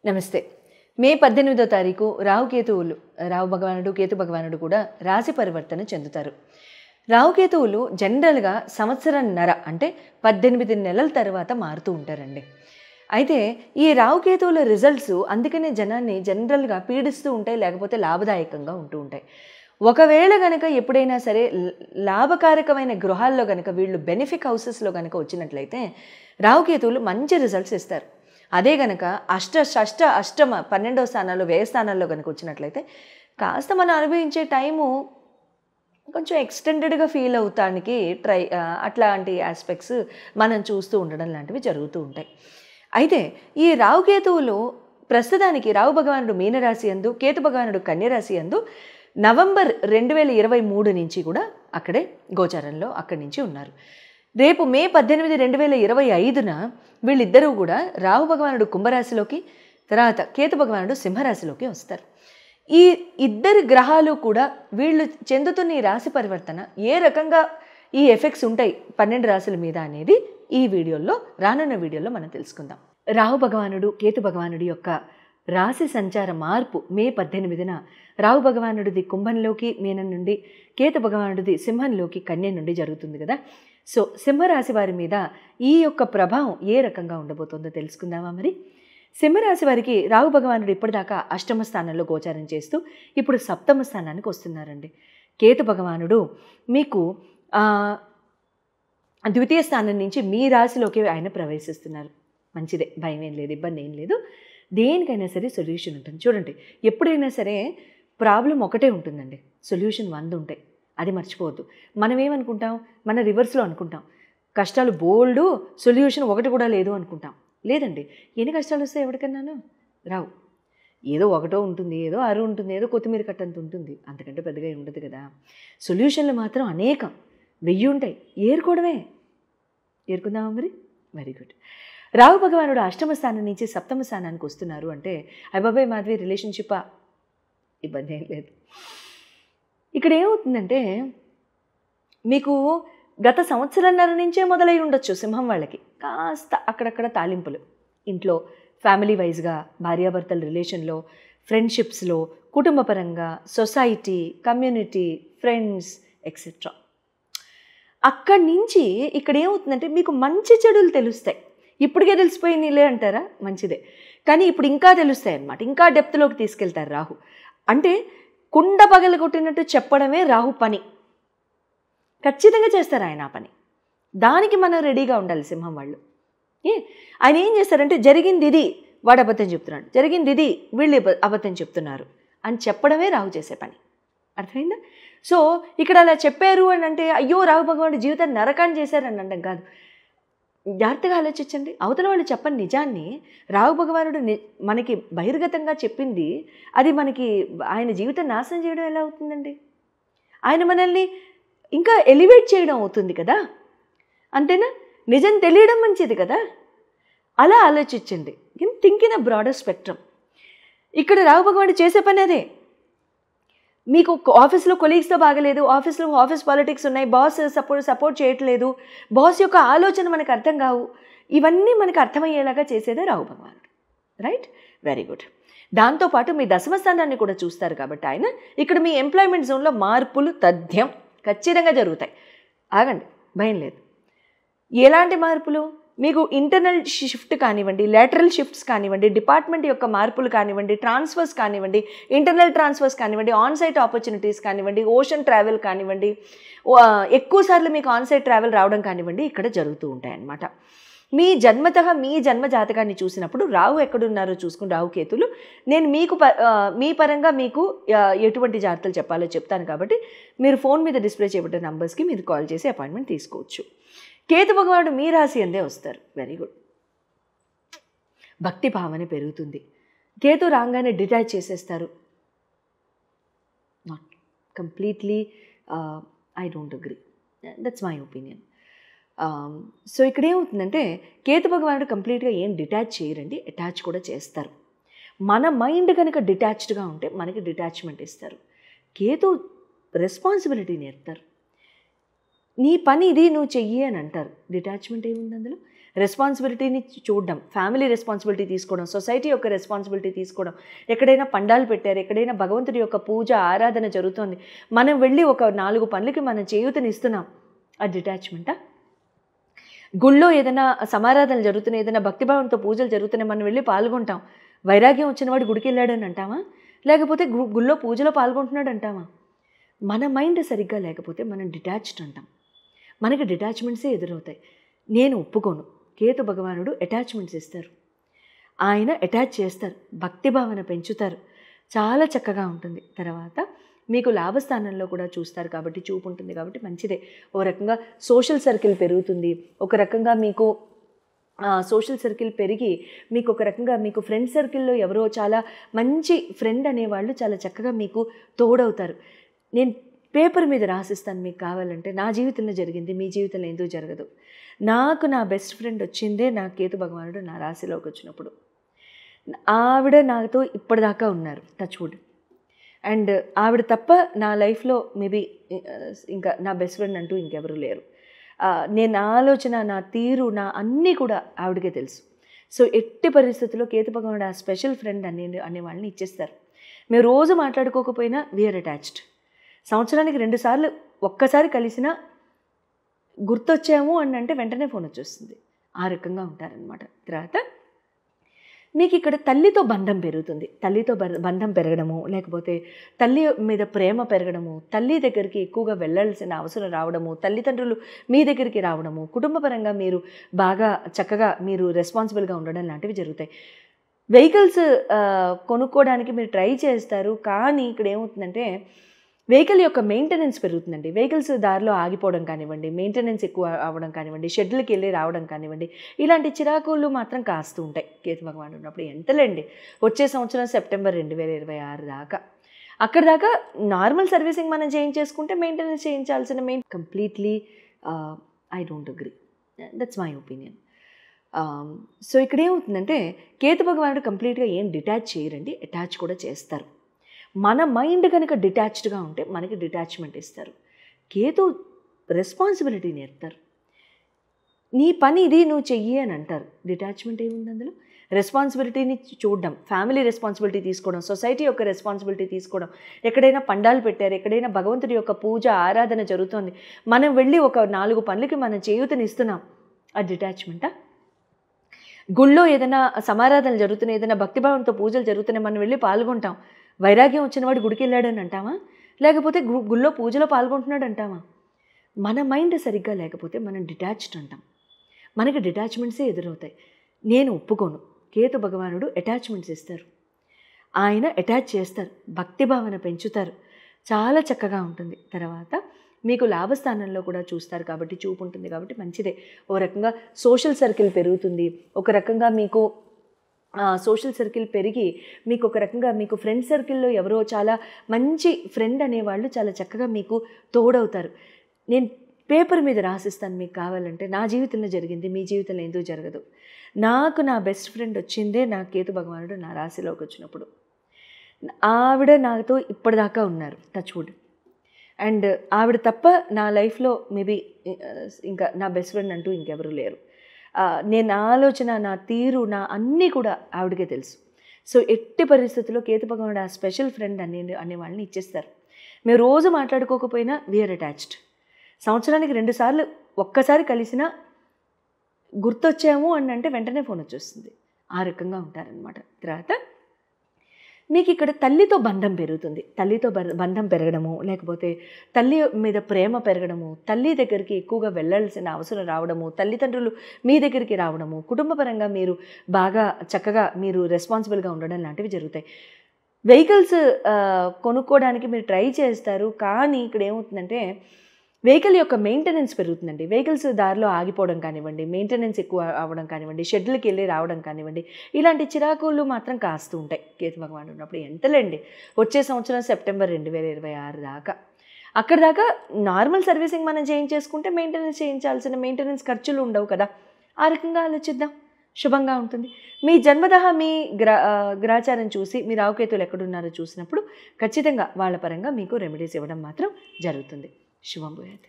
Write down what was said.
నమస్తే. మే 18వ తారీఖు రాహుకేతువులు రాహు భగవానుడు కేతు భగవానుడు కూడా రాశి పరివర్తన చెందుతారు. రాహుకేతువులు జనరల్గా సంవత్సరంన్నర అంటే 18 నెలల తర్వాత మారుతూ ఉంటారండి. అయితే ఈ రాహుకేతువుల రిజల్ట్స్ అందుకనే జనాన్ని జనరల్గా పీడిస్తూ ఉంటాయి, లేకపోతే లాభదాయకంగా ఉంటూ ఉంటాయి. ఒకవేళ గనక ఎప్పుడైనా సరే లాభకారకమైన గృహాల్లో గనక వీళ్ళు బెనిఫిక్ హౌసెస్లో గనక వచ్చినట్లయితే రాహుకేతువులు మంచి రిజల్ట్స్ ఇస్తారు. అదే గనక అష్టమ 12వ స్థానాల్లో వ్యయ స్థానాల్లో కనుక వచ్చినట్లయితే కాస్త మనం అనుభవించే టైము కొంచెం ఎక్స్టెండెడ్గా ఫీల్ అవుతానికి అట్లాంటి ఆస్పెక్ట్స్ మనం చూస్తూ ఉండడం లాంటివి జరుగుతూ ఉంటాయి. అయితే ఈ రాహుకేతువులు ప్రస్తుతానికి రాహు భగవానుడు మీనరాశి యందు, కేతు భగవానుడు కన్యరాశి యందు నవంబర్ 2023 నుంచి కూడా అక్కడే గోచారంలో అక్కడి నుంచి ఉన్నారు. రేపు మే 18, 2025న వీళ్ళిద్దరూ కూడా రాహు భగవానుడు కుంభరాశిలోకి, తర్వాత కేతు భగవానుడు సింహరాశిలోకి వస్తారు. ఈ ఇద్దరు గ్రహాలు కూడా వీళ్ళు చెందుతున్న ఈ రాశి పరివర్తన ఏ రకంగా ఈ ఎఫెక్ట్స్ ఉంటాయి 12 రాశుల మీద అనేది ఈ వీడియోలో రానున్న వీడియోలో మనం తెలుసుకుందాం. రాహు భగవానుడు కేతు భగవానుడి యొక్క రాశి సంచార మార్పు మే 18న రాహు భగవానుడిది కుంభంలోకి మీనం నుండి, కేతు భగవానుడిది సింహంలోకి కన్య నుండి జరుగుతుంది కదా. సో సింహరాశి వారి మీద ఈ యొక్క ప్రభావం ఏ రకంగా ఉండబోతుందో తెలుసుకుందామా. మరి సింహరాశి వారికి రాహు భగవానుడు ఇప్పటిదాకా అష్టమ స్థానంలో గోచారం చేస్తూ ఇప్పుడు సప్తమ స్థానానికి వస్తున్నారండి. కేతు భగవానుడు మీకు ద్వితీయ స్థానం నుంచి మీ రాశిలోకి ఆయన ప్రవేశిస్తున్నారు. మంచిదే, భయం ఏం లేదు, ఇబ్బంది ఏం లేదు. దేనికైనా సరే సొల్యూషన్ ఉంటుంది. చూడండి, ఎప్పుడైనా సరే ప్రాబ్లం ఒకటే ఉంటుందండి, సొల్యూషన్ 100 ఉంటాయి. అది మర్చిపోవద్దు. మనం ఏమనుకుంటాం, మన రివర్స్లో అనుకుంటాం, కష్టాలు బోల్డు, సొల్యూషన్ ఒకటి కూడా లేదు అనుకుంటాం. లేదండి, ఎన్ని కష్టాలు వస్తాయి ఎవరికన్నాను రావు. ఏదో ఒకటో ఉంటుంది, ఏదో అరు ఉంటుంది, ఏదో కొత్తిమీర కట్టంత ఉంటుంది, అంతకంటే పెద్దగా ఉండదు కదా. సొల్యూషన్లు మాత్రం అనేకం 1000 ఉంటాయి. ఏరుకుందామా మరి. Very good. రాహు భగవానుడు అష్టమ స్థానం నుంచి సప్తమ స్థానానికి వస్తున్నారు అంటే అబ్బాయి మాధవి రిలేషన్షిప్పా, ఇబ్బంది ఏం లేదు. ఇక్కడ ఏమవుతుందంటే మీకు గత సంవత్సరంన్నర నుంచే మొదలై ఉండొచ్చు సింహం వాళ్ళకి కాస్త అక్కడక్కడ తాలింపులు ఇంట్లో, ఫ్యామిలీ వైజ్గా, భార్యాభర్తల రిలేషన్లో, ఫ్రెండ్షిప్స్లో, కుటుంబపరంగా, సొసైటీ, కమ్యూనిటీ, ఫ్రెండ్స్ ఎక్సెట్రా. అక్కడి నుంచి ఇక్కడ ఏమవుతుందంటే మీకు మంచి చెడులు తెలుస్తాయి. ఇప్పటికే తెలిసిపోయినలే అంటారా, మంచిదే, కానీ ఇప్పుడు ఇంకా తెలుస్తాయి అన్నమాట. ఇంకా డెప్త్లోకి తీసుకెళ్తారు రాహు. అంటే కుండ పగల కొట్టినట్టు చెప్పడమే రాహు పని. ఖచ్చితంగా చేస్తారు ఆయన ఆ పని. దానికి మనం రెడీగా ఉండాలి సింహం వాళ్ళు. ఆయన ఏం చేస్తారంటే జరిగింది ఇది, వాడు అబద్ధం చెప్తున్నాడు, జరిగింది ఇది, వీళ్ళు అబద్ధం చెప్తున్నారు అని చెప్పడమే రాహు చేసే పని. అర్థమైందా? సో ఇక్కడ అలా చెప్పారు అని అంటే అయ్యో రాహు భగవానుడు జీవితాన్ని నరకాన్ని చేశారని అనడం కాదు. జాగ్రత్తగా ఆలోచించండి. అవతల వాళ్ళు చెప్పని నిజాన్ని రాహు భగవానుడు మనకి బహిర్గతంగా చెప్పింది, అది మనకి ఆయన జీవితం నాశనం చేయడం ఎలా అవుతుందండి? ఆయన మనల్ని ఇంకా ఎలివేట్ చేయడం అవుతుంది కదా, అంతేనా? నిజం తెలియడం మంచిది కదా. అలా ఆలోచించండి. Think in a broader spectrum. ఇక్కడ రాహు భగవానుడు చేసే పని అదే. మీకు ఆఫీస్లో కొలీగ్స్తో బాగలేదు, ఆఫీస్ పాలిటిక్స్ ఉన్నాయి, బాస్ సపోర్ట్ చేయట్లేదు, బాస్ యొక్క ఆలోచన మనకు అర్థం కావు, ఇవన్నీ మనకు అర్థమయ్యేలాగా చేసేదే రాహు భగవానుడు. Right, very good. దాంతోపాటు మీ దశమ స్థానాన్ని కూడా చూస్తారు కాబట్టి ఆయన ఇక్కడ మీ ఎంప్లాయ్మెంట్ జోన్లో మార్పులు తథ్యం ఖచ్చితంగా జరుగుతాయి. ఆగండి, భయం లేదు. ఎలాంటి మార్పులు? మీకు ఇంటర్నల్ షిఫ్ట్ కానివ్వండి, లేటరల్ షిఫ్ట్స్ కానివ్వండి, డిపార్ట్మెంట్ యొక్క మార్పులు కానివ్వండి, ట్రాన్స్ఫర్స్ కానివ్వండి, ఇంటర్నల్ ట్రాన్స్ఫర్స్ కానివ్వండి, ఆన్సైట్ ఆపర్చునిటీస్ కానివ్వండి, ఓషన్ ట్రావెల్ కానివ్వండి, ఎక్కువసార్లు మీకు ఆన్సైట్ ట్రావెల్ రావడం కానివ్వండి, ఇక్కడ జరుగుతూ ఉంటాయన్నమాట. మీ జన్మ జాతకాన్ని చూసినప్పుడు రాహు ఎక్కడున్నారో చూసుకుని రాహుకేతులు నేను మీ పరంగా మీకు ఎటువంటి జాగ్రత్తలు చెప్పాలో చెప్తాను. కాబట్టి మీరు ఫోన్ మీద డిస్ప్లే చేయబడ్డ నంబర్స్కి మీరు కాల్ చేసి అపాయింట్మెంట్ తీసుకోవచ్చు. కేతు భగవానుడు మీ రాశి అందే వస్తారు. Very good. భక్తి భావన పెరుగుతుంది. కేతు రాగానే డిటాచ్ చేసేస్తారు. Not completely, I don't agree, that's my opinion. So ఇక్కడ ఏమవుతుందంటే కేతు భగవానుడు కంప్లీట్గా ఏం డిటాచ్ చేయరండి, అటాచ్ కూడా చేస్తారు. మన మైండ్ కనుక డిటాచ్డ్గా ఉంటే మనకి డిటాచ్మెంట్ ఇస్తారు. కేతు రెస్పాన్సిబిలిటీ నేర్పుతారు. నీ పని ఇది, నువ్వు చెయ్యి అని అంటారు. డిటాచ్మెంట్ ఏముంది అందులో? రెస్పాన్సిబిలిటీని చూడడం, ఫ్యామిలీ రెస్పాన్సిబిలిటీ తీసుకోవడం, సొసైటీ యొక్క రెస్పాన్సిబిలిటీ తీసుకోవడం, ఎక్కడైనా పండాలు పెట్టారు, ఎక్కడైనా భగవంతుడి యొక్క పూజ ఆరాధన జరుగుతోంది, మనం వెళ్ళి ఒక 4 పనులకి మనం చేయూతనిస్తున్నాం. అది డిటాచ్మెంటా? గుళ్ళో ఏదైనా సమారాధనలు జరుగుతున్నాయి, ఏదైనా భక్తిభావంతో పూజలు జరుగుతున్నాయి, మనం వెళ్ళి పాల్గొంటాం. వైరాగ్యం వచ్చినవాడు గుడికి వెళ్ళాడని అంటామా? లేకపోతే గుళ్ళో పూజలో పాల్గొంటున్నాడు అంటామా? మన మైండ్ సరిగ్గా లేకపోతే మనం డిటాచ్డ్ అంటాం. మనకి డిటాచ్మెంట్సే ఎదురవుతాయి. నేను ఒప్పుకోను. కేతు భగవానుడు అటాచ్మెంట్స్ ఇస్తారు, ఆయన అటాచ్ చేస్తారు, భక్తిభావన పెంచుతారు, చాలా చక్కగా ఉంటుంది. తర్వాత మీకు లాభస్థానంలో కూడా చూస్తారు కాబట్టి, చూపు ఉంటుంది కాబట్టి మంచిదే. ఓ రకంగా సోషల్ సర్కిల్ పెరుగుతుంది, ఒక రకంగా మీకు సోషల్ సర్కిల్ పెరిగి మీకు ఒక రకంగా మీకు ఫ్రెండ్ సర్కిల్లో ఎవరో చాలా మంచి ఫ్రెండ్ అనేవాళ్ళు చాలా చక్కగా మీకు తోడవుతారు. నేను పేపర్ మీద రాసిస్తాను మీకు కావాలంటే, నా జీవితంలో జరిగింది, మీ జీవితంలో ఎందుకు జరగదు. నాకు నా బెస్ట్ ఫ్రెండ్ వచ్చిందే నా కేతు భగవానుడు నా రాశిలోకి వచ్చినప్పుడు. ఆవిడ నాతో ఇప్పటిదాకా ఉన్నారు, టచ్వుడ్. అండ్ ఆవిడ తప్ప నా లైఫ్లో మేబీ ఇంకా నా బెస్ట్ ఫ్రెండ్ అంటూ ఇంకెవరూ లేరు. నేను నా ఆలోచన, నా తీరు, నా అన్నీ కూడా ఆవిడకే తెలుసు. సో ఎట్టి పరిస్థితుల్లో కేతు భగవానుడు ఆ స్పెషల్ ఫ్రెండ్ అనే వాళ్ళని ఇచ్చేస్తారు. మేము రోజు మాట్లాడుకోకపోయినా వీఆర్ అటాచ్డ్. సంవత్సరానికి 2 సార్లు ఒక్కసారి కలిసినా గుర్తొచ్చాము అని అంటే వెంటనే ఫోన్ వచ్చేస్తుంది. ఆ రకంగా ఉంటారనమాట. తర్వాత మీకు ఇక్కడ తల్లితో బంధం పెరుగుతుంది. తల్లితో బంధం పెరగడము, లేకపోతే తల్లి మీద ప్రేమ పెరగడము, తల్లి దగ్గరికి ఎక్కువగా వెళ్ళాల్సిన అవసరం రావడము, తల్లిదండ్రులు మీ దగ్గరికి రావడము, కుటుంబపరంగా మీరు బాగా చక్కగా మీరు రెస్పాన్సిబుల్గా ఉండడం లాంటివి జరుగుతాయి. వెహికల్స్ కొనుక్కోవడానికి మీరు ట్రై చేస్తారు, కానీ ఇక్కడ ఏమవుతుందంటే వెహికల్ యొక్క మెయింటెనెన్స్ పెరుగుతుందండి. వెహికల్స్ దారిలో ఆగిపోవడం కానివ్వండి, మెయింటెనెన్స్ ఎక్కువ అవ్వడం కానివ్వండి, షెడ్లకి వెళ్ళి రావడం కానివ్వండి, ఇలాంటి చిరాకులు మాత్రం కాస్తూ ఉంటాయి కేతు భగవానుడు ఉన్నప్పుడు. ఎంతలేండి, వచ్చే సంవత్సరం సెప్టెంబర్ 2026 దాకా, అక్కడ దాకా నార్మల్ సర్వీసింగ్ మనం చేయించేసుకుంటే మెయింటెనెన్స్ చేయించాల్సిన completely I don't agree. That's my opinion. So ఇక్కడ ఏమవుతుందంటే కేతు భగవానుడు కంప్లీట్గా ఏం డిటాచ్ చేయరండి, అటాచ్ కూడా చేస్తారు. మన మైండ్ కనుక డిటాచ్డ్గా ఉంటే మనకి డిటాచ్మెంట్ ఇస్తారు. కేతు రెస్పాన్సిబిలిటీ నేర్పుతారు. నీ పని ఇది, నువ్వు చెయ్యి అని అంటారు. డిటాచ్మెంట్ ఏముంది అందులో? రెస్పాన్సిబిలిటీని చూడడం, ఫ్యామిలీ రెస్పాన్సిబిలిటీ తీసుకోవడం, సొసైటీ యొక్క రెస్పాన్సిబిలిటీ తీసుకోవడం, ఎక్కడైనా పండాలు పెట్టారు, ఎక్కడైనా భగవంతుడి యొక్క పూజ ఆరాధన జరుగుతోంది, మనం వెళ్ళి ఒక 4 పనులకి మనం చేయూతనిస్తున్నాం. అది డిటాచ్మెంటా? గుళ్ళో ఏదైనా సమారాధనలు జరుగుతున్నాయి, ఏదైనా భక్తిభావంతో పూజలు జరుగుతున్నాయి, మనం వెళ్ళి పాల్గొంటాం. వైరాగ్యం వచ్చినవాడు గుడికి వెళ్ళాడని అంటామా? లేకపోతే గుళ్ళో పూజలో పాల్గొంటున్నాడు అంటామా? మన మైండ్ సరిగ్గా లేకపోతే మనం డిటాచ్డ్ అంటాం. మనకి డిటాచ్మెంట్సే ఎదురవుతాయి. నేను ఒప్పుకోను. కేతు భగవానుడు అటాచ్మెంట్స్ ఇస్తారు, ఆయన అటాచ్ చేస్తారు, భక్తిభావన పెంచుతారు, చాలా చక్కగా ఉంటుంది. తర్వాత మీకు లాభస్థానంలో కూడా చూస్తారు కాబట్టి, చూపు ఉంటుంది కాబట్టి మంచిదే. ఓ రకంగా సోషల్ సర్కిల్ పెరుగుతుంది, ఒక రకంగా మీకు సోషల్ సర్కిల్ పెరిగి మీకు ఒక రకంగా మీకు ఫ్రెండ్ సర్కిల్లో ఎవరో చాలా మంచి ఫ్రెండ్ అనేవాళ్ళు చాలా చక్కగా మీకు తోడవుతారు. నేను పేపర్ మీద రాసిస్తాను మీకు కావాలంటే, నా జీవితంలో జరిగింది, మీ జీవితంలో ఎందుకు జరగదు. నాకు నా బెస్ట్ ఫ్రెండ్ వచ్చిందే నా కేతు భగవానుడు నా రాశిలోకి వచ్చినప్పుడు. ఆవిడ నాతో ఇప్పటిదాకా ఉన్నారు, టచ్వుడ్. అండ్ ఆవిడ తప్ప నా లైఫ్లో మేబీ ఇంకా నా బెస్ట్ ఫ్రెండ్ అంటూ ఇంకెవరూ లేరు. నేను నా ఆలోచన, నా తీరు, నా అన్నీ కూడా ఆవిడకే తెలుసు. సో ఎట్టి పరిస్థితుల్లో కేతు భగవానుడు ఆ స్పెషల్ ఫ్రెండ్ అనే వాళ్ళని ఇచ్చేస్తారు. మేము రోజు మాట్లాడుకోకపోయినా వీఆర్ అటాచ్డ్. సంవత్సరానికి 2 సార్లు ఒక్కసారి కలిసినా గుర్తొచ్చాము అని అంటే వెంటనే ఫోన్ వచ్చేస్తుంది. ఆ రకంగా ఉంటారనమాట. తర్వాత మీకు ఇక్కడ తల్లితో బంధం పెరుగుతుంది. తల్లితో బంధం పెరగడము, లేకపోతే తల్లి మీద ప్రేమ పెరగడము, తల్లి దగ్గరికి ఎక్కువగా వెళ్ళాల్సిన అవసరం రావడము, తల్లిదండ్రులు మీ దగ్గరికి రావడము, కుటుంబపరంగా మీరు బాగా చక్కగా మీరు రెస్పాన్సిబుల్గా ఉండడం లాంటివి జరుగుతాయి. వెహికల్స్ కొనుక్కోవడానికి మీరు ట్రై చేస్తారు, కానీ ఇక్కడ ఏమవుతుందంటే వెహికల్ యొక్క మెయింటెనెన్స్ పెరుగుతుందండి. వెహికల్స్ దారిలో ఆగిపోవడం కానివ్వండి, మెయింటెనెన్స్ ఎక్కువ అవ్వడం కానివ్వండి, షెడ్లకి వెళ్ళి రావడం కానివ్వండి, ఇలాంటి చిరాకులు మాత్రం కాస్తూ ఉంటాయి కేతు భగవానుడు ఉన్నప్పుడు. ఎంతలేండి, వచ్చే సంవత్సరం సెప్టెంబర్ 2026 దాకా, అక్కడ దాకా నార్మల్ సర్వీసింగ్ మనం చేయించేసుకుంటే మెయింటెనెన్స్ చేయించాల్సిన మెయింటెనెన్స్ ఖర్చులు ఉండవు కదా. ఆ రకంగా ఆలోచిద్దాం, శుభంగా ఉంటుంది. మీ జన్మదహ మీ గ్రాచారం చూసి మీ రావుకేతులు ఎక్కడున్నారో చూసినప్పుడు ఖచ్చితంగా వాళ్ళ పరంగా మీకు రెమెడీస్ ఇవ్వడం మాత్రం జరుగుతుంది. శుభం భూయాత్.